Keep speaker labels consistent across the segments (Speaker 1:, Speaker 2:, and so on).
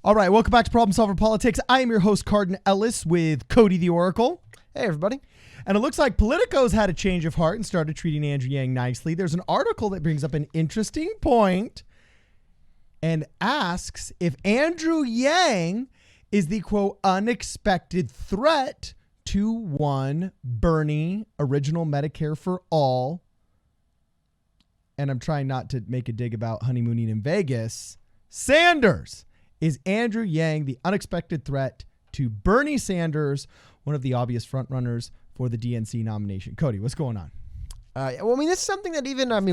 Speaker 1: All right, welcome back to Problem Solver Politics. I am your host, Cardin Ellis, with Cody the Oracle.
Speaker 2: Hey, everybody.
Speaker 1: And it looks like Politico's had a change of heart and started treating Andrew Yang nicely. There's an article that brings up an interesting point and asks if Andrew Yang is the, quote, unexpected threat to one Bernie original Medicare for all. And I'm trying not to make a dig about honeymooning in Vegas. Sanders. Is Andrew Yang the unexpected threat to Bernie Sanders, one of the obvious frontrunners for the DNC nomination? Cody, what's going on?
Speaker 2: This is something that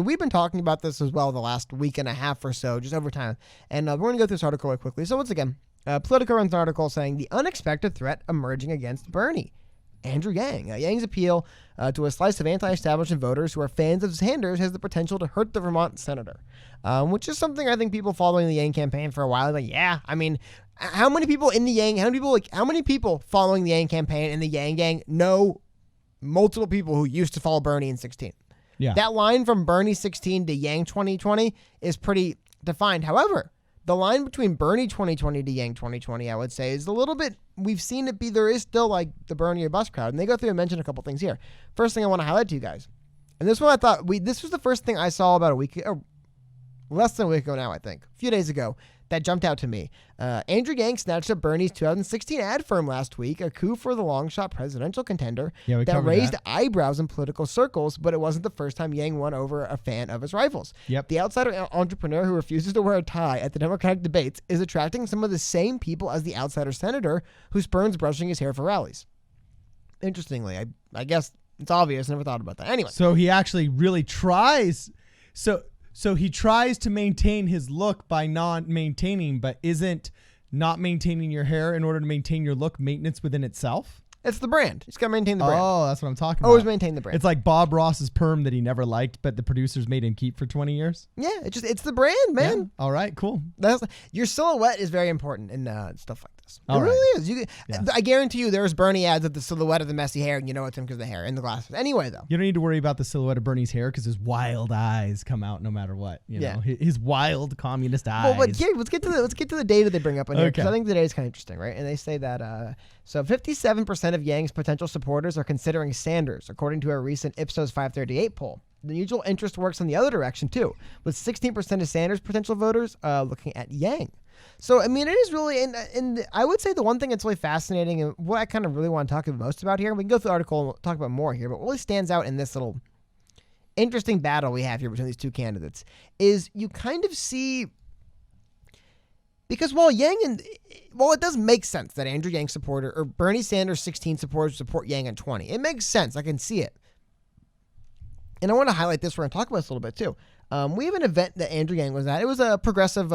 Speaker 2: we've been talking about this as well the last week and a half or so, just over time. And we're going to go through this article really quickly. So once again, Politico runs an article saying the unexpected threat emerging against Bernie. Andrew Yang. Yang's appeal to a slice of anti-establishment voters who are fans of Sanders has the potential to hurt the Vermont senator, which is something I think people following the Yang campaign for a while, how many people following the Yang campaign and the Yang gang know multiple people who used to follow Bernie in 2016?
Speaker 1: Yeah.
Speaker 2: That line from Bernie 2016 to Yang 2020 is pretty defined. However, the line between Bernie 2020 to Yang 2020, I would say, is a little bit, we've seen it be, there is still like the Bernie or bust crowd. And they go through and mention a couple things here. First thing I want to highlight to you guys. And this one I thought, this was the first thing I saw about a week, or less than a week ago now, I think, a few days ago, that jumped out to me. Andrew Yang snatched up Bernie's 2016 ad firm last week, a coup for the long-shot presidential contender that raised eyebrows in political circles, but it wasn't the first time Yang won over a fan of his rivals.
Speaker 1: Yep.
Speaker 2: The outsider entrepreneur who refuses to wear a tie at the Democratic debates is attracting some of the same people as the outsider senator who spurns brushing his hair for rallies. Interestingly, I guess it's obvious. I never thought about that. Anyway.
Speaker 1: So he actually really tries. So he tries to maintain his look by not maintaining, but isn't not maintaining your hair in order to maintain your look maintenance within itself?
Speaker 2: It's the brand. He's got to maintain the brand.
Speaker 1: Oh, that's what I'm talking about.
Speaker 2: Always maintain the brand.
Speaker 1: It's like Bob Ross's perm that he never liked, but the producers made him keep for 20 years.
Speaker 2: Yeah, it's the brand, man.
Speaker 1: Yeah. All right, cool.
Speaker 2: Your silhouette is very important in stuff like this.
Speaker 1: All
Speaker 2: it
Speaker 1: right.
Speaker 2: really is. I guarantee you there's Bernie ads of the silhouette of the messy hair, and you know it's him because of the hair and the glasses. Anyway, though.
Speaker 1: You don't need to worry about the silhouette of Bernie's hair because his wild eyes come out no matter what. You know, his wild communist eyes.
Speaker 2: Well, but Gary, let's get to the data they bring up in here, because
Speaker 1: Okay.
Speaker 2: I think the data is kind of interesting, right? And they say that so 57% of Yang's potential supporters are considering Sanders, according to a recent Ipsos 538 poll. The mutual interest works in the other direction, too, with 16% of Sanders' potential voters looking at Yang. So, it is really, and I would say the one thing that's really fascinating and what I kind of really want to talk about most about here, we can go through the article and talk about more here, but what really stands out in this little interesting battle we have here between these two candidates is you kind of see, because while it does make sense that Andrew Yang supporter or Bernie Sanders 16 supporters support Yang in 20. It makes sense. I can see it. And I want to highlight this. We're going to talk about this a little bit too. We have an event that Andrew Yang was at. It was a progressive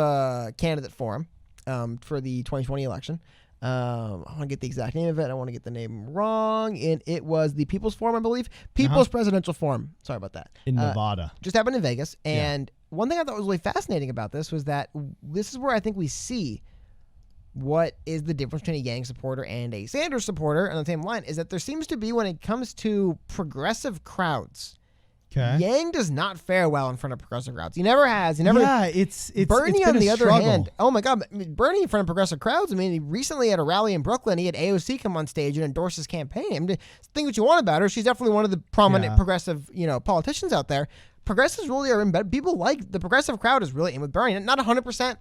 Speaker 2: candidate forum for the 2020 election. I want to get the exact name of it. I don't want to get the name wrong. And it was the People's Forum, I believe. People's Presidential Forum. Sorry about that.
Speaker 1: In Nevada.
Speaker 2: Just happened in Vegas. And one thing I thought was really fascinating about this was that this is where I think we see what is the difference between a Yang supporter and a Sanders supporter on the same line, is that there seems to be, when it comes to progressive crowds, Yang does not fare well in front of progressive crowds. He never has.
Speaker 1: It's
Speaker 2: Bernie,
Speaker 1: it's
Speaker 2: on the other
Speaker 1: struggle.
Speaker 2: hand, oh my God, Bernie in front of progressive crowds. He recently at a rally in Brooklyn, he had AOC come on stage and endorse his campaign. Think what you want about her. She's definitely one of the prominent progressive, politicians out there. Progressives really are in bed. People like the progressive crowd is really in with Bernie. Not 100%.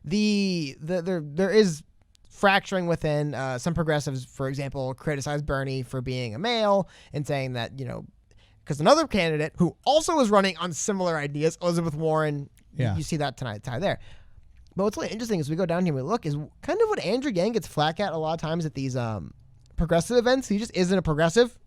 Speaker 2: There is fracturing within some progressives, for example, criticize Bernie for being a male and saying that, because another candidate who also is running on similar ideas, Elizabeth Warren, you see that tie there. But what's really interesting as we go down here and we look is kind of what Andrew Yang gets flack at a lot of times at these progressive events. He just isn't a progressive.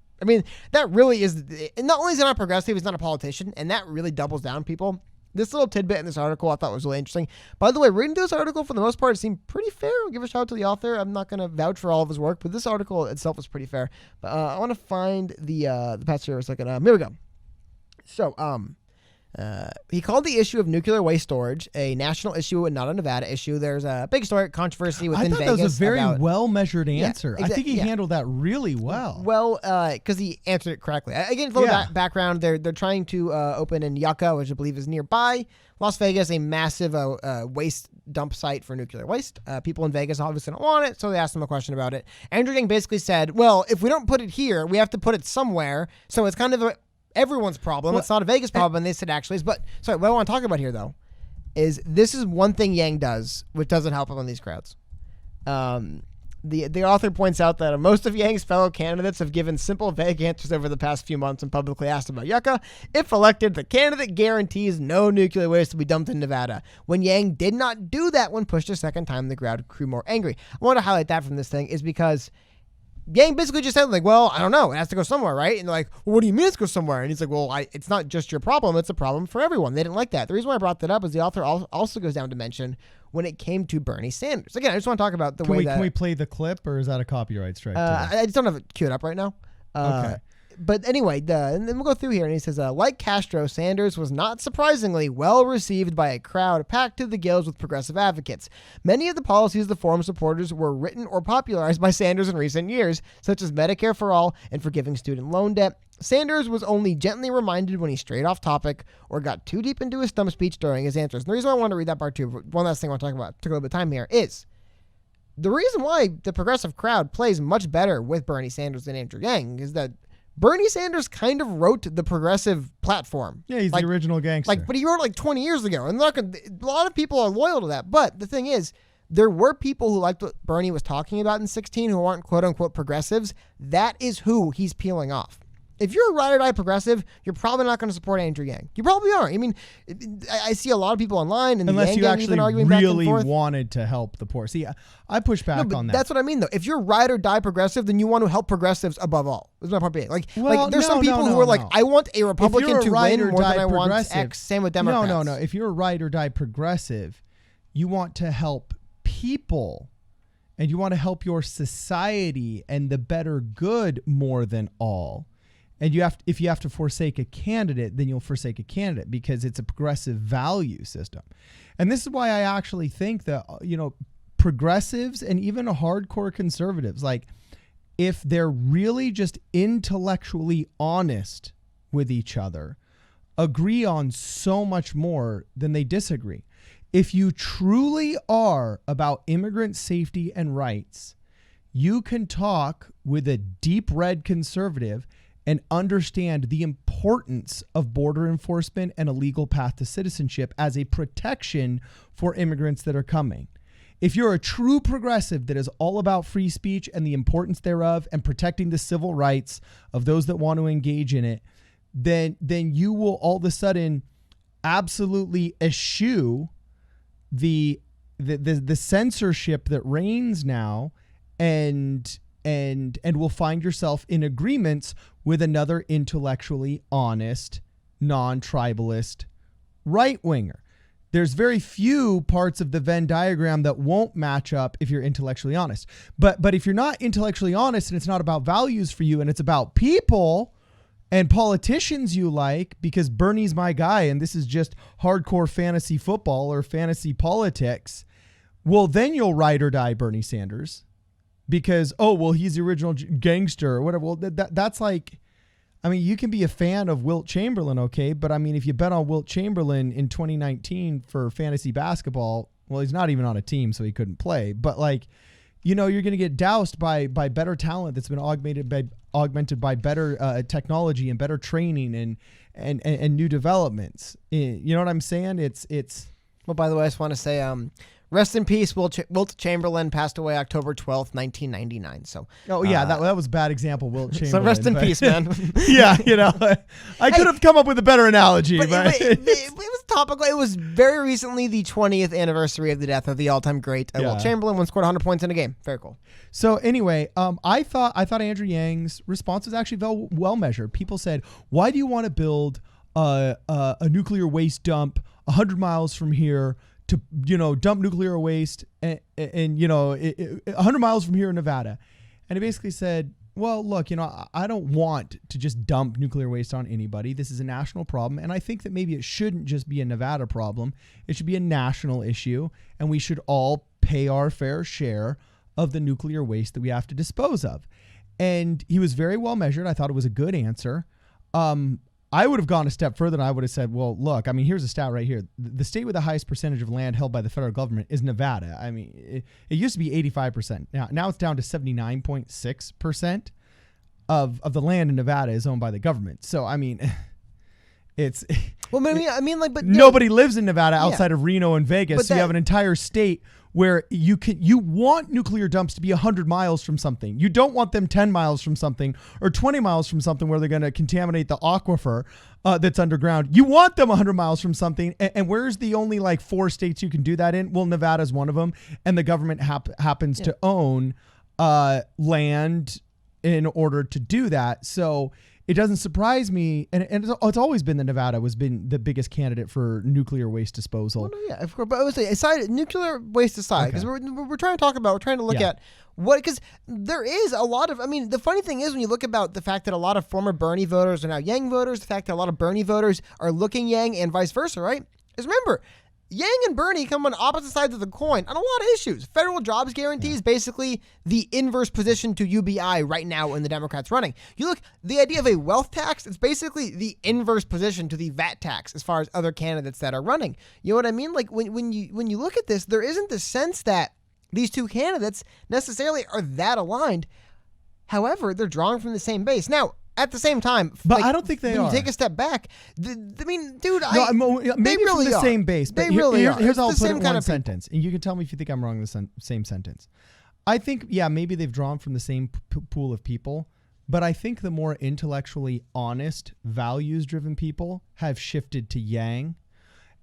Speaker 2: That really is, not only is he not a progressive, he's not a politician, and that really doubles down people. This little tidbit in this article I thought was really interesting. By the way, reading through this article, for the most part, it seemed pretty fair. I'll give a shout out to the author. I'm not going to vouch for all of his work, but this article itself was pretty fair. But I want to find the passage here a second. Here we go. So, He called the issue of nuclear waste storage a national issue and not a Nevada issue. There's a big story controversy within Vegas.
Speaker 1: I thought that was a very well-measured answer.
Speaker 2: Yeah,
Speaker 1: I think he handled that really well.
Speaker 2: Well, because he answered it correctly. Again, a little background. They're trying to open in Yucca, which I believe is nearby Las Vegas, a massive waste dump site for nuclear waste. People in Vegas obviously don't want it, so they asked him a question about it. Andrew Yang basically said, well, if we don't put it here, we have to put it somewhere. So it's kind of everyone's problem. It's not a Vegas problem. And they said actually is. But sorry, what I want to talk about here, though, is this is one thing Yang does, which doesn't help him on these crowds. The author points out that most of Yang's fellow candidates have given simple, vague answers over the past few months and publicly asked about Yucca. If elected, the candidate guarantees no nuclear waste will be dumped in Nevada. When Yang did not do that when pushed a second time, the crowd grew more angry. I want to highlight that from this thing is because Yang basically just said, like, well, I don't know. It has to go somewhere, right? And they're like, well, what do you mean it's go somewhere? And he's like, well, it's not just your problem. It's a problem for everyone. They didn't like that. The reason why I brought that up is the author also goes down to mention when it came to Bernie Sanders. Again, I just want to talk about the way that...
Speaker 1: Can we play the clip, or is that a copyright strike?
Speaker 2: I just don't have it queued up right now.
Speaker 1: Okay.
Speaker 2: But anyway, and then we'll go through here. And he says, like Castro, Sanders was not surprisingly well received by a crowd packed to the gills with progressive advocates. Many of the policies the forum's supporters were written or popularized by Sanders in recent years, such as Medicare for All and forgiving student loan debt. Sanders was only gently reminded when he strayed off topic or got too deep into his stump speech during his answers. And the reason why I want to read that part too, one last thing I want to talk about, took a little bit of time here, is the reason why the progressive crowd plays much better with Bernie Sanders than Andrew Yang is that Bernie Sanders kind of wrote the progressive platform.
Speaker 1: Yeah, he's the original gangster.
Speaker 2: But he wrote it 20 years ago, and a lot of people are loyal to that. But the thing is, there were people who liked what Bernie was talking about in 2016 who aren't quote-unquote progressives. That is who he's peeling off. If you're a ride or die progressive, you're probably not going to support Andrew Yang. You probably aren't. I mean, I see a lot of people online and
Speaker 1: unless
Speaker 2: Yang
Speaker 1: you actually
Speaker 2: even arguing back and
Speaker 1: really
Speaker 2: forth.
Speaker 1: wanted to help the poor. See, I push back on that.
Speaker 2: That's what I mean, though. If you're ride or die progressive, then you want to help progressives above all. Is my point being. There's some people who are like, I want a Republican to win more than I want X. Same with Democrats.
Speaker 1: No. If you're a ride or die progressive, you want to help people. And you want to help your society and the better good more than all. And if you have to forsake a candidate, then you'll forsake a candidate because it's a progressive value system. And this is why I actually think that, progressives and even hardcore conservatives, like if they're really just intellectually honest with each other, agree on so much more than they disagree. If you truly are about immigrant safety and rights, you can talk with a deep red conservative and understand the importance of border enforcement and a legal path to citizenship as a protection for immigrants that are coming. If you're a true progressive that is all about free speech and the importance thereof and protecting the civil rights of those that want to engage in it, then you will all of a sudden absolutely eschew the censorship that reigns now and will find yourself in agreements with another intellectually honest, non-tribalist right-winger. There's very few parts of the Venn diagram that won't match up if you're intellectually honest. But if you're not intellectually honest and it's not about values for you and it's about people and politicians you like because Bernie's my guy and this is just hardcore fantasy football or fantasy politics, well, then you'll ride or die Bernie Sanders. Because, he's the original gangster or whatever. Well, that's like, I mean, you can be a fan of Wilt Chamberlain, okay? But, I mean, if you bet on Wilt Chamberlain in 2019 for fantasy basketball, well, he's not even on a team, so he couldn't play. But, you're going to get doused by better talent that's been augmented by better technology and better training and new developments. You know what I'm saying? It's.
Speaker 2: Well, by the way, I just want to say, rest in peace, Wilt Chamberlain passed away October 12th, 1999. So. Oh yeah,
Speaker 1: that was a bad example, Wilt Chamberlain.
Speaker 2: So rest in peace, man.
Speaker 1: Yeah, I could have come up with a better analogy, but
Speaker 2: it was topical. It was very recently the 20th anniversary of the death of the all-time great Wilt Chamberlain. Once scored 100 points in a game. Very cool.
Speaker 1: So anyway, I thought Andrew Yang's response was actually well measured. People said, "Why do you want to build a nuclear waste dump 100 miles from here to, dump nuclear waste and 100 miles from here in Nevada?" And he basically said, Well, look, I don't want to just dump nuclear waste on anybody. This is a national problem. And I think that maybe it shouldn't just be a Nevada problem. It should be a national issue. And we should all pay our fair share of the nuclear waste that we have to dispose of. And he was very well measured. I thought it was a good answer. I would have gone a step further and I would have said, well, look, I mean, here's a stat right here. The state with the highest percentage of land held by the federal government is Nevada. I mean, it used to be 85%. Now it's down to 79.6% of the land in Nevada is owned by the government. So, I mean, it's...
Speaker 2: Well, I mean, like, but...
Speaker 1: Nobody lives in Nevada outside of Reno and Vegas. So you have an entire state where you want nuclear dumps to be 100 miles from something. You don't want them 10 miles from something or 20 miles from something where they're going to contaminate the aquifer that's underground. You want them 100 miles from something. And where's the only like 4 states you can do that in? Well, Nevada's one of them. And the government happens to own land in order to do that. So it doesn't surprise me, and it's always been that Nevada has been the biggest candidate for nuclear waste disposal.
Speaker 2: Well, no, yeah, of course. But I would say, aside nuclear waste aside, because we're trying to look at what, because there is a lot of, I mean, the funny thing is when you look about the fact that a lot of former Bernie voters are now Yang voters, the fact that a lot of Bernie voters are looking Yang and vice versa, right? Is remember, Yang and Bernie come on opposite sides of the coin on a lot of issues. Federal jobs guarantee is basically the inverse position to UBI right now in the Democrats running. You look, the idea of a wealth tax, it's basically the inverse position to the VAT tax as far as other candidates that are running. You know what I mean? Like when you look at this, there isn't the sense that these two candidates necessarily are that aligned. However, they're drawing from the same base. Now, at the same time,
Speaker 1: but
Speaker 2: like,
Speaker 1: I don't think they are.
Speaker 2: You take a step back. I mean, dude,
Speaker 1: maybe
Speaker 2: really
Speaker 1: from the
Speaker 2: are.
Speaker 1: same base. But
Speaker 2: They really are.
Speaker 1: Here's how I'll
Speaker 2: It's the
Speaker 1: put
Speaker 2: same
Speaker 1: it in
Speaker 2: kind
Speaker 1: one
Speaker 2: of people.
Speaker 1: sentence, and you can tell me if you think I'm wrong in the same sentence. I think, yeah, maybe they've drawn from the same pool of people, but I think the more intellectually honest, values-driven people have shifted to Yang,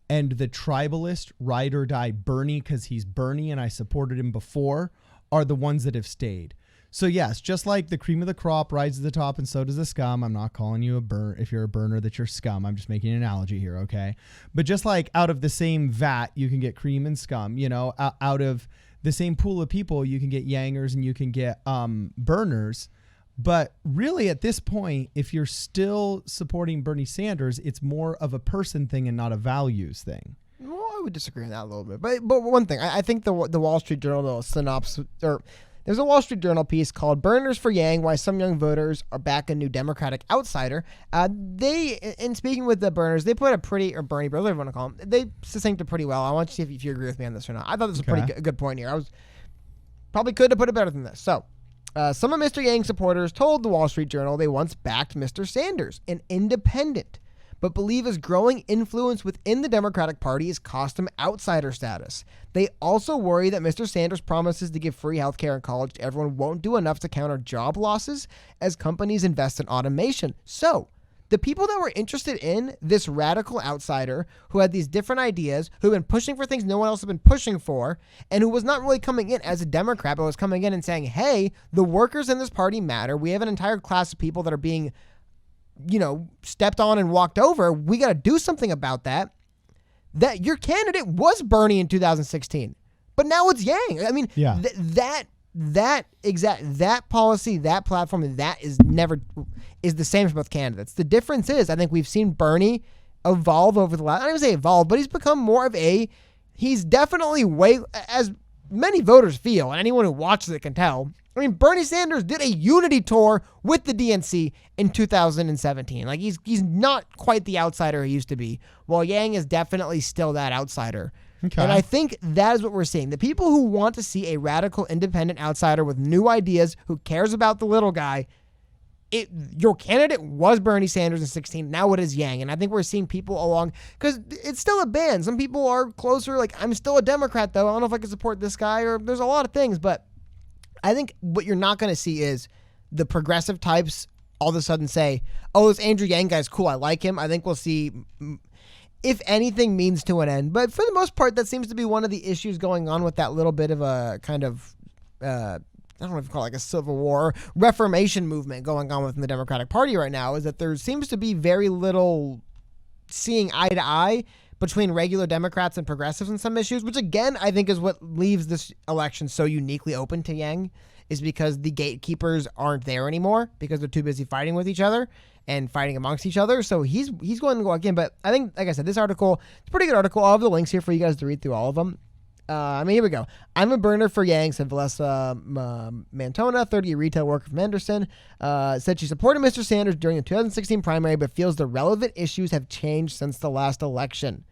Speaker 1: and the tribalist, ride or die Bernie, because he's Bernie and I supported him before, are the ones that have stayed. So yes, just like the cream of the crop rises to the top and so does the scum. I'm not calling you if you're a burner that you're scum. I'm just making an analogy here, okay? But just like out of the same vat, you can get cream and scum, out of the same pool of people, you can get yangers and you can get burners. But really at this point, if you're still supporting Bernie Sanders, it's more of a person thing and not a values thing.
Speaker 2: Well, I would disagree on that a little bit. But one thing, I think the Wall Street Journal synopsis, or there's a Wall Street Journal piece called "Burners for Yang: Why Some Young Voters Are Back a New Democratic Outsider." They, in speaking with the burners, they put a pretty, or Bernie bros, whatever you want to call them, they succincted it pretty well. I want you to see if you agree with me on this or not. I thought this was a pretty good point here. I was probably could have put it better than this. So, some of Mr. Yang's supporters told the Wall Street Journal they once backed Mr. Sanders, an independent, but believe his growing influence within the Democratic Party has cost him outsider status. They also worry that Mr. Sanders' promises to give free healthcare and college to everyone won't do enough to counter job losses as companies invest in automation. So, the people that were interested in this radical outsider who had these different ideas, who had been pushing for things no one else had been pushing for, and who was not really coming in as a Democrat, but was coming in and saying, hey, the workers in this party matter. We have an entire class of people that are being stepped on and walked over. We got to do something about that. That your candidate was Bernie in 2016, but now it's Yang. I mean, that policy, that platform, that is the same for both candidates. The difference is, I think we've seen Bernie evolve over the last, I don't even say evolve, but he's become more of he's definitely as many voters feel, and anyone who watches it can tell. I mean, Bernie Sanders did a unity tour with the DNC in 2017. Like, he's not quite the outsider he used to be, while Yang is definitely still that outsider. Okay. And I think that is what we're seeing. The people who want to see a radical independent outsider with new ideas, who cares about the little guy, your candidate was Bernie Sanders in 2016. Now it is Yang. And I think we're seeing people along, because it's still a band. Some people are closer, like, I'm still a Democrat, though. I don't know if I can support this guy, or there's a lot of things, but I think what you're not going to see is the progressive types all of a sudden say, oh, this Andrew Yang guy's cool, I like him. I think we'll see, if anything, means to an end. But for the most part, that seems to be one of the issues going on with that little bit of a kind of, I don't know if you call it like a civil war, reformation movement going on within the Democratic Party right now, is that there seems to be very little seeing eye to eye between regular Democrats and progressives on some issues, which again, I think is what leaves this election so uniquely open to Yang, is because the gatekeepers aren't there anymore because they're too busy fighting with each other and fighting amongst each other. So he's going to go again. But I think, like I said, this article, it's a pretty good article. I'll have the links here for you guys to read through all of them. Here we go. I'm a burner for Yang, said Valessa Mantona, 30-year retail worker from Henderson. Said she supported Mr. Sanders during the 2016 primary, but feels the relevant issues have changed since the last election.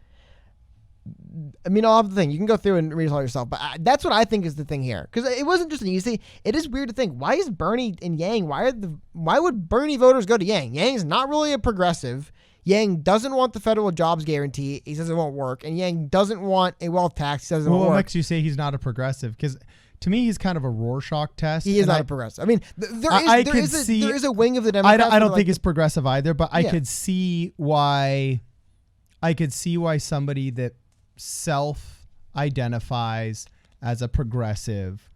Speaker 2: I mean, I'll have the thing. You can go through and read it all yourself, but that's what I think is the thing here. Because it wasn't just an easy. It is weird to think, why is Bernie and Yang, why would Bernie voters go to Yang? Yang's not really a progressive. Yang doesn't want the federal jobs guarantee. He says it won't work. And Yang doesn't want a wealth tax. He says it won't work.
Speaker 1: What makes you say he's not a progressive? Because to me, he's kind of a Rorschach test.
Speaker 2: He is not a progressive. I mean, there is a wing of the Democrats.
Speaker 1: I don't think it's progressive either, but I could see why somebody that self-identifies as a progressive,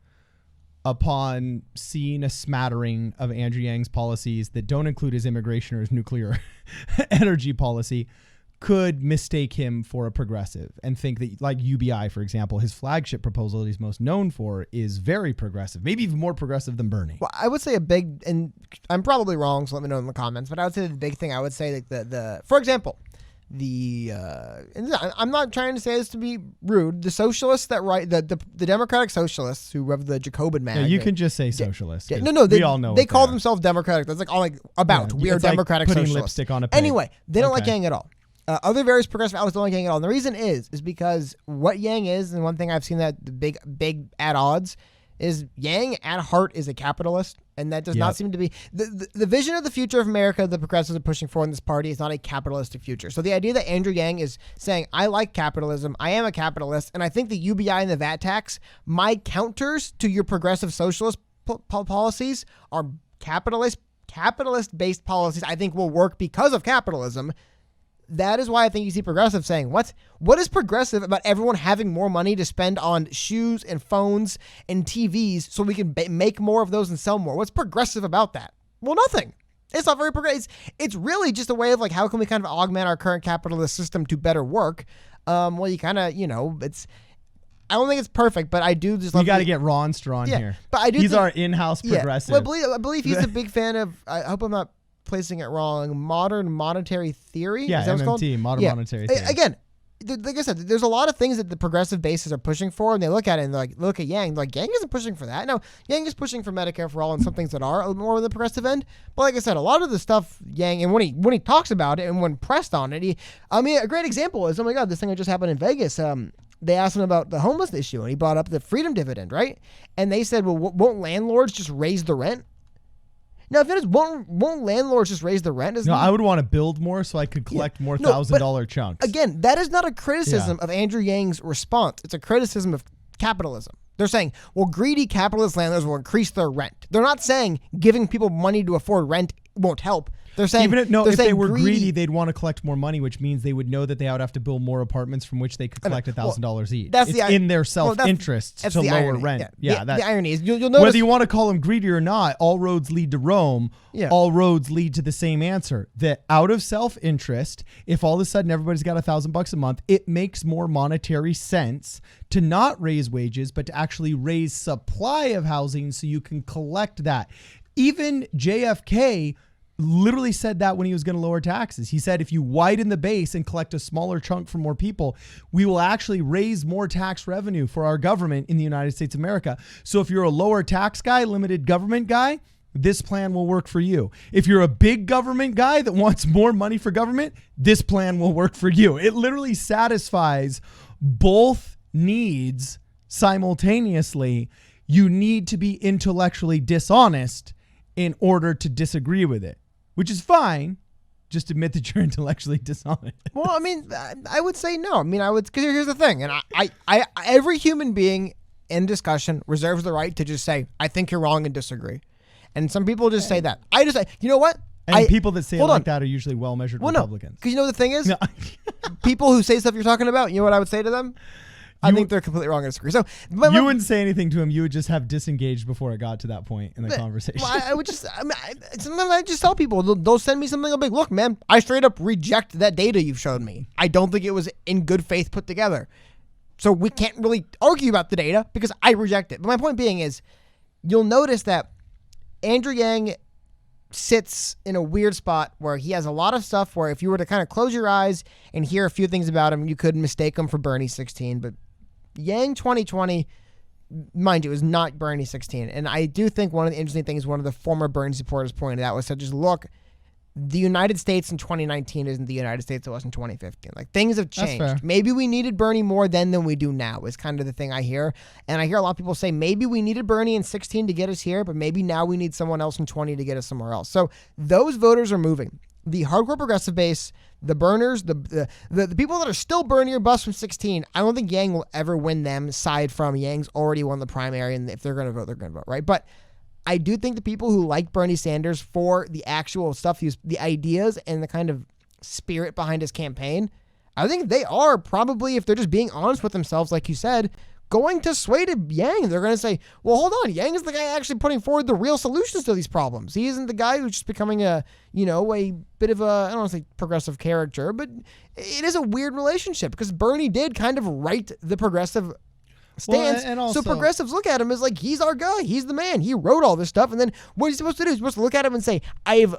Speaker 1: upon seeing a smattering of Andrew Yang's policies that don't include his immigration or his nuclear energy policy, could mistake him for a progressive and think that, like UBI, for example, his flagship proposal that he's most known for is very progressive, maybe even more progressive than Bernie.
Speaker 2: Well, I would say and I'm probably wrong, so let me know in the comments, but I would say the big thing, I would say like for example, and I'm not trying to say this to be rude. The socialists that write the Democratic socialists who have the Jacobin mag.
Speaker 1: Yeah, you can just say socialists.
Speaker 2: No,
Speaker 1: we all know
Speaker 2: they call themselves Democratic. That's like all we are Democratic
Speaker 1: like putting
Speaker 2: socialists.
Speaker 1: Lipstick on a pig.
Speaker 2: Anyway, they don't like Yang at all. Other various progressive outlets don't like Yang at all. And the reason is because what Yang is, and one thing I've seen that the big at odds is Yang at heart is a capitalist, and that does not seem to be the vision of the future of America the progressives are pushing for in this party is not a capitalistic future. So the idea that Andrew Yang is saying, I like capitalism, I am a capitalist, and I think the UBI and the VAT tax, my counters to your progressive socialist policies are capitalist-based policies I think will work because of capitalism. That is why I think you see progressive saying, what is progressive about everyone having more money to spend on shoes and phones and TVs so we can make more of those and sell more? What's progressive about that? Well, nothing. It's not very progressive. It's really just a way of like, how can we kind of augment our current capitalist system to better work? Well, you kind of, I don't think it's perfect, but I do just love.
Speaker 1: You got to get Ron Strawn here.
Speaker 2: But I do.
Speaker 1: He's our in-house progressive.
Speaker 2: Well, I believe he's a big fan of. I hope I'm not placing it wrong. Modern monetary theory.
Speaker 1: Yeah, MMT, modern monetary theory.
Speaker 2: Again, like I said, there's a lot of things that the progressive bases are pushing for, and they look at it and they're like, look at Yang. They're like, Yang isn't pushing for that. No, Yang is pushing for Medicare for all and some things that are more on the progressive end. But like I said, a lot of the stuff Yang, and when he talks about it and when pressed on it, a great example is, oh my God, this thing that just happened in Vegas. They asked him about the homeless issue, and he brought up the freedom dividend, right? And they said, well, won't landlords just raise the rent? Now, if it is, won't landlords just raise the rent?
Speaker 1: I would want to build more so I could collect more $1,000 chunks.
Speaker 2: Again, that is not a criticism of Andrew Yang's response. It's a criticism of capitalism. They're saying, well, greedy capitalist landlords will increase their rent. They're not saying giving people money to afford rent won't help. They're saying
Speaker 1: if they were greedy, they'd want to collect more money, which means they would know that they would have to build more apartments from which they could collect $1,000 each. It's in their self-interest to lower rent.
Speaker 2: Yeah, the irony is you'll notice
Speaker 1: whether you want to call them greedy or not, all roads lead to Rome. Yeah. All roads lead to the same answer. That out of self-interest, if all of a sudden everybody's got $1,000 a month, it makes more monetary sense to not raise wages, but to actually raise supply of housing so you can collect that. Even JFK literally said that when he was going to lower taxes. He said, if you widen the base and collect a smaller chunk from more people, we will actually raise more tax revenue for our government in the United States of America. So if you're a lower tax guy, limited government guy, this plan will work for you. If you're a big government guy that wants more money for government, this plan will work for you. It literally satisfies both needs simultaneously. You need to be intellectually dishonest in order to disagree with it, which is fine. Just admit that you're intellectually dishonest.
Speaker 2: Well, I mean, I would say no. I mean, because here's the thing. And I every human being in discussion reserves the right to just say, I think you're wrong and disagree. And some people just say that. I just say, you know what?
Speaker 1: And people that say it like that are usually well-measured Republicans.
Speaker 2: Because you know the thing is, people who say stuff you're talking about, you know what I would say to them? I think they're completely wrong and disagree. So
Speaker 1: you wouldn't say anything to him. You would just have disengaged before it got to that point in the conversation.
Speaker 2: Well, I would just, sometimes I just tell people, they'll send me something. I'll be like, look, man, I straight up reject that data you've showed me. I don't think it was in good faith put together. So we can't really argue about the data because I reject it. But my point being is, you'll notice that Andrew Yang sits in a weird spot where he has a lot of stuff where if you were to kind of close your eyes and hear a few things about him, you could mistake him for Bernie 16. But Yang 2020, mind you, is not Bernie 16. And I do think one of the interesting things one of the former Bernie supporters pointed out was to just look, the United States in 2019 isn't the United States it was in 2015. Like, things have
Speaker 1: That's fair.
Speaker 2: changed. Maybe we needed Bernie more then than we do now is kind of the thing I hear. And I hear a lot of people say maybe we needed Bernie in 16 to get us here, but maybe now we need someone else in 20 to get us somewhere else. So those voters are moving. The hardcore progressive base, the burners, the people that are still Bernie or bust from 16, I don't think Yang will ever win them, aside from Yang's already won the primary, and if they're going to vote, they're going to vote, right? But I do think the people who like Bernie Sanders for the actual stuff, the ideas and the kind of spirit behind his campaign, I think they are probably, if they're just being honest with themselves, like you said, going to sway to Yang. They're going to say, well, hold on, Yang is the guy actually putting forward the real solutions to these problems. He isn't the guy who's just becoming a bit of a, I don't want to say progressive character, but it is a weird relationship because Bernie did kind of write the progressive stance.
Speaker 1: Well, and also,
Speaker 2: so progressives look at him as like, he's our guy, he's the man, he wrote all this stuff, and then what he's supposed to do? He's supposed to look at him and say, I've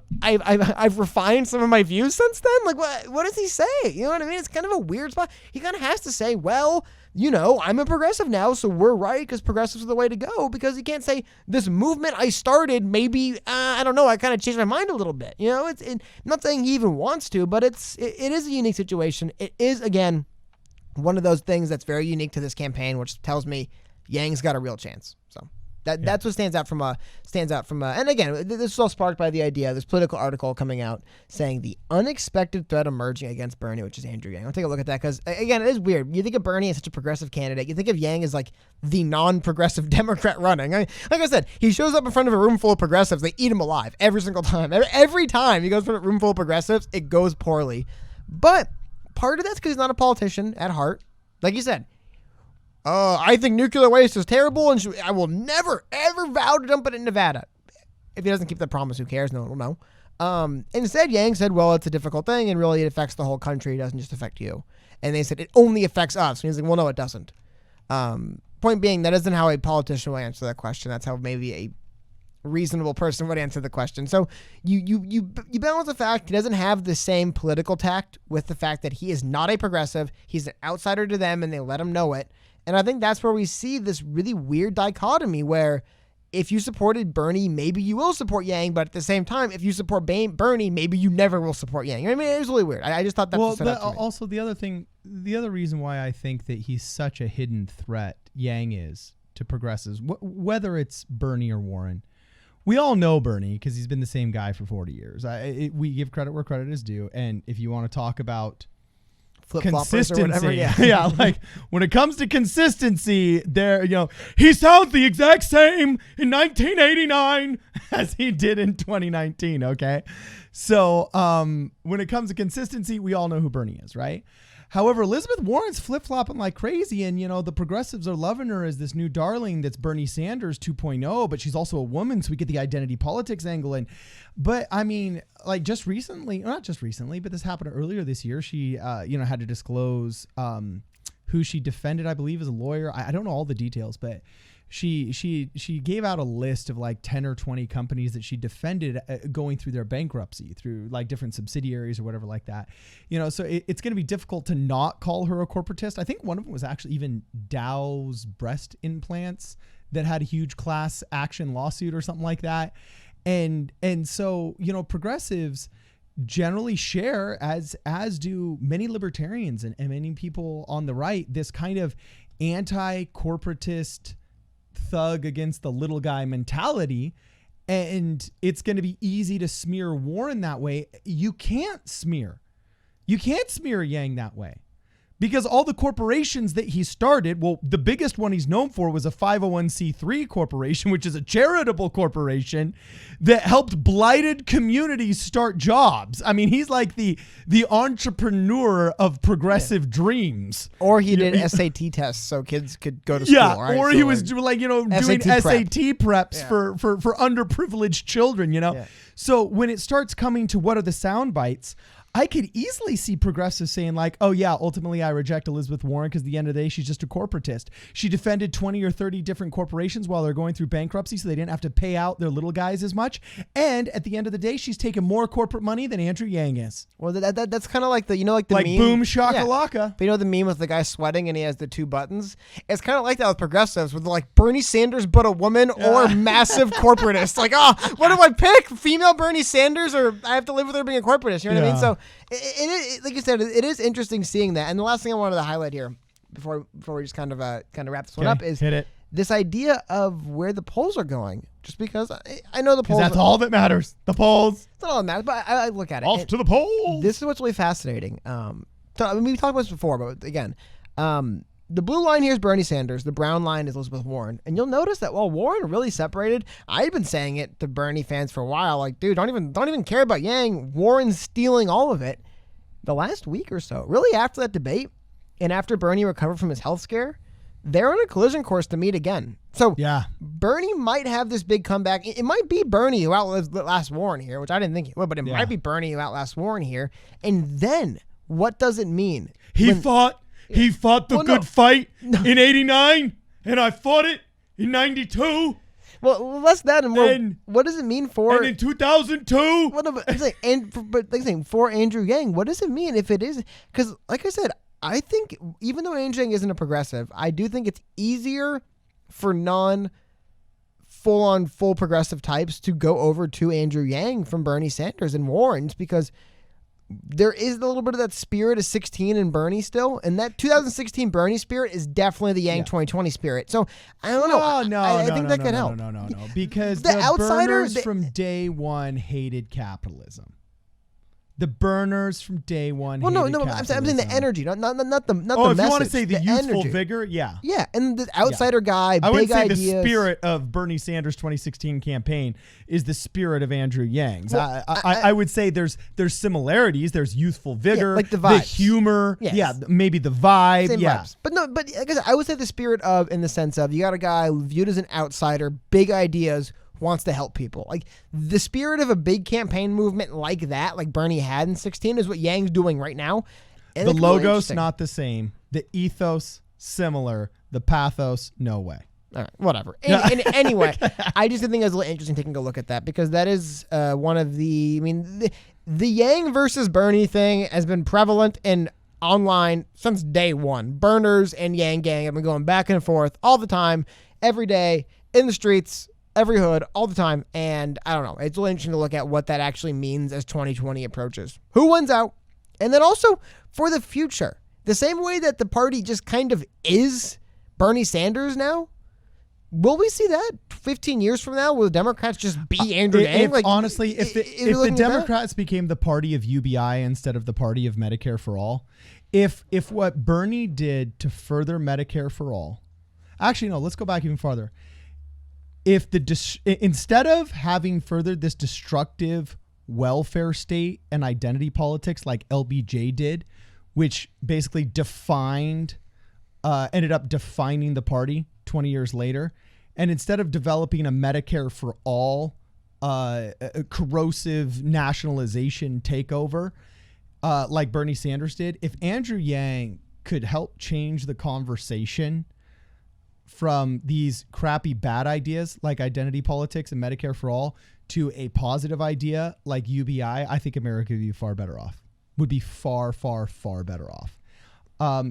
Speaker 2: refined some of my views since then. Like, what does he say? You know what I mean? It's kind of a weird spot. He kind of has to say, well, I'm a progressive now, so we're right because progressives are the way to go, because he can't say this movement I started, maybe, I don't know, I kind of changed my mind a little bit. I'm not saying he even wants to, but it is a unique situation. It is, again, one of those things that's very unique to this campaign, which tells me Yang's got a real chance. So that's what stands out from and again, this is all sparked by the idea, this political article coming out saying the unexpected threat emerging against Bernie, which is Andrew Yang. I'll take a look at that because, again, it is weird. You think of Bernie as such a progressive candidate. You think of Yang as like the non-progressive Democrat running. Like I said, he shows up in front of a room full of progressives. They eat him alive every single time. Every time he goes in front of a room full of progressives, it goes poorly. But part of that's because he's not a politician at heart. Like you said, I think nuclear waste is terrible, and I will never, ever vow to dump it in Nevada. If he doesn't keep that promise, who cares? No one will know. Instead, Yang said, well, it's a difficult thing, and really it affects the whole country. It doesn't just affect you. And they said, it only affects us. And he's like, well, no, it doesn't. Point being, that isn't how a politician will answer that question. That's how maybe a reasonable person would answer the question. So you balance the fact he doesn't have the same political tact with the fact that he is not a progressive. He's an outsider to them, and they let him know it. And I think that's where we see this really weird dichotomy where if you supported Bernie, maybe you will support Yang, but at the same time, if you support Bernie, maybe you never will support Yang. I mean, it's really weird. I just thought that was
Speaker 1: also the other reason why I think that he's such a hidden threat, Yang is, to progressives, whether it's Bernie or Warren. We all know Bernie because he's been the same guy for 40 years. We give credit where credit is due. And if you want to talk about consistency,
Speaker 2: or whatever,
Speaker 1: yeah, like when it comes to consistency, he sounds the exact same in 1989 as he did in 2019. Okay, so when it comes to consistency, we all know who Bernie is, right? However, Elizabeth Warren's flip-flopping like crazy, and, the progressives are loving her as this new darling that's Bernie Sanders 2.0, but she's also a woman, so we get the identity politics angle. But, I mean, like just recently, not just recently, but this happened earlier this year, she, had to disclose who she defended, I believe, as a lawyer. I don't know all the details, but she gave out a list of like 10 or 20 companies that she defended going through their bankruptcy through like different subsidiaries or whatever like that. So it's going to be difficult to not call her a corporatist. I think one of them was actually even Dow's breast implants that had a huge class action lawsuit or something like that. And so, progressives generally share, as do many libertarians and many people on the right, this kind of anti-corporatist thug against the little guy mentality, and it's going to be easy to smear Warren that way. You can't smear Yang that way because all the corporations that he started, well, the biggest one he's known for was a 501c3 corporation, which is a charitable corporation that helped blighted communities start jobs. I mean, he's like the entrepreneur of progressive dreams.
Speaker 2: Or he did SAT tests so kids could go to school.
Speaker 1: Yeah,
Speaker 2: right?
Speaker 1: or
Speaker 2: so
Speaker 1: he was doing SAT preps
Speaker 2: Yeah.
Speaker 1: for underprivileged children,
Speaker 2: Yeah.
Speaker 1: So when it starts coming to what are the sound bites, I could easily see progressives saying like, oh yeah, ultimately I reject Elizabeth Warren because at the end of the day, she's just a corporatist. She defended 20 or 30 different corporations while they're going through bankruptcy so they didn't have to pay out their little guys as much. And at the end of the day, she's taking more corporate money than Andrew Yang is.
Speaker 2: Well, that's kind of like the, like the
Speaker 1: like
Speaker 2: meme.
Speaker 1: Boom shakalaka.
Speaker 2: Yeah. But the meme with the guy sweating and he has the two buttons? It's kind of like that with progressives with like Bernie Sanders but a woman or massive corporatist. Like, what do I pick? Female Bernie Sanders or I have to live with her being a corporatist? You know what I mean? So it like you said, it is interesting seeing that. And the last thing I wanted to highlight here before we just kind of wrap this one up is
Speaker 1: hit it.
Speaker 2: This idea of where the polls are going. Just because I know the polls.
Speaker 1: That's all that matters. The polls.
Speaker 2: That's not all that matters, but I look at it.
Speaker 1: Off to the polls.
Speaker 2: This is what's really fascinating. We've talked about this before, but again, the blue line here is Bernie Sanders. The brown line is Elizabeth Warren. And you'll notice that while Warren really separated, I've been saying it to Bernie fans for a while. Like, dude, don't even care about Yang. Warren's stealing all of it. The last week or so, really after that debate, and after Bernie recovered from his health scare, they're on a collision course to meet again. So
Speaker 1: yeah,
Speaker 2: Bernie might have this big comeback. It might be Bernie who outlasts Warren here, which I didn't think he would, but it might be Bernie who outlasts Warren here. And then what does it mean?
Speaker 1: He fought the good fight in 89, and I fought it in 92.
Speaker 2: Well, less that and more. And what does it mean for?
Speaker 1: And in 2002.
Speaker 2: For Andrew Yang, what does it mean if it is? Because, like I said, I think even though Andrew Yang isn't a progressive, I do think it's easier for full progressive types to go over to Andrew Yang from Bernie Sanders and Warren's, because there is a little bit of that spirit of 16 in Bernie still, and that 2016 Bernie spirit is definitely the Yang 2020 spirit. So I don't know. I think that could help.
Speaker 1: No, because
Speaker 2: the outsiders
Speaker 1: from day one hated capitalism. The burners from day one.
Speaker 2: Well, no. I'm saying the energy, not the message.
Speaker 1: If you want to say the youthful
Speaker 2: energy.
Speaker 1: vigor, yeah,
Speaker 2: and the outsider guy.
Speaker 1: I would say
Speaker 2: ideas.
Speaker 1: the spirit of Bernie Sanders' 2016 campaign is the spirit of Andrew Yang's. Well, I would say there's similarities. There's youthful vigor,
Speaker 2: like the vibes,
Speaker 1: the humor,
Speaker 2: yes.
Speaker 1: Maybe the vibe,
Speaker 2: Same vibes. But like I said, I would say the spirit of, in the sense of, you got a guy viewed as an outsider, big ideas, wants to help people. Like the spirit of a big campaign movement like that, like Bernie had in 16, is what Yang's doing right now. And
Speaker 1: the logos not the same. The ethos similar. The pathos no way.
Speaker 2: All right, whatever. Anyway, I just think it was a little interesting taking a look at that, because that is one of the. I mean, the Yang versus Bernie thing has been prevalent in online since day one. Burners and Yang gang have been going back and forth all the time, every day, in the streets, every hood, all the time. And I don't know. It's really interesting to look at what that actually means as 2020 approaches. Who wins out? And then also for the future, the same way that the party just kind of is Bernie Sanders now, will we see that 15 years from now? Will the Democrats just be Andrew Yang?
Speaker 1: Honestly, if the Democrats became the party of UBI instead of the party of Medicare for all, if what Bernie did to further Medicare for all, actually, no, let's go back even farther. If instead of having furthered this destructive welfare state and identity politics like LBJ did, which basically ended up defining the party 20 years later, and instead of developing a Medicare for all a corrosive nationalization takeover like Bernie Sanders did, if Andrew Yang could help change the conversation from these crappy bad ideas like identity politics and Medicare for all to a positive idea like UBI, I think America would be far better off. Would be far, far, far better off.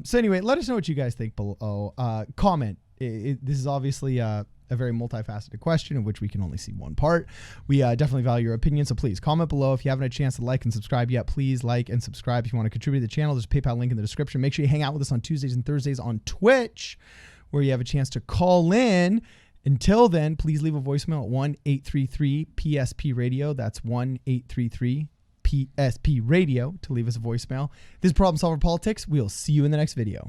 Speaker 1: So anyway, let us know what you guys think below. Comment. This is obviously a very multifaceted question of which we can only see one part. We definitely value your opinion, so please comment below. If you haven't had a chance to like and subscribe yet, please like and subscribe. If you want to contribute to the channel, there's a PayPal link in the description. Make sure you hang out with us on Tuesdays and Thursdays on Twitch, where you have a chance to call in. Until then, please leave a voicemail at 1-833-PSP-RADIO. That's 1-833-PSP-RADIO to leave us a voicemail. This is Problem Solver Politics. We'll see you in the next video.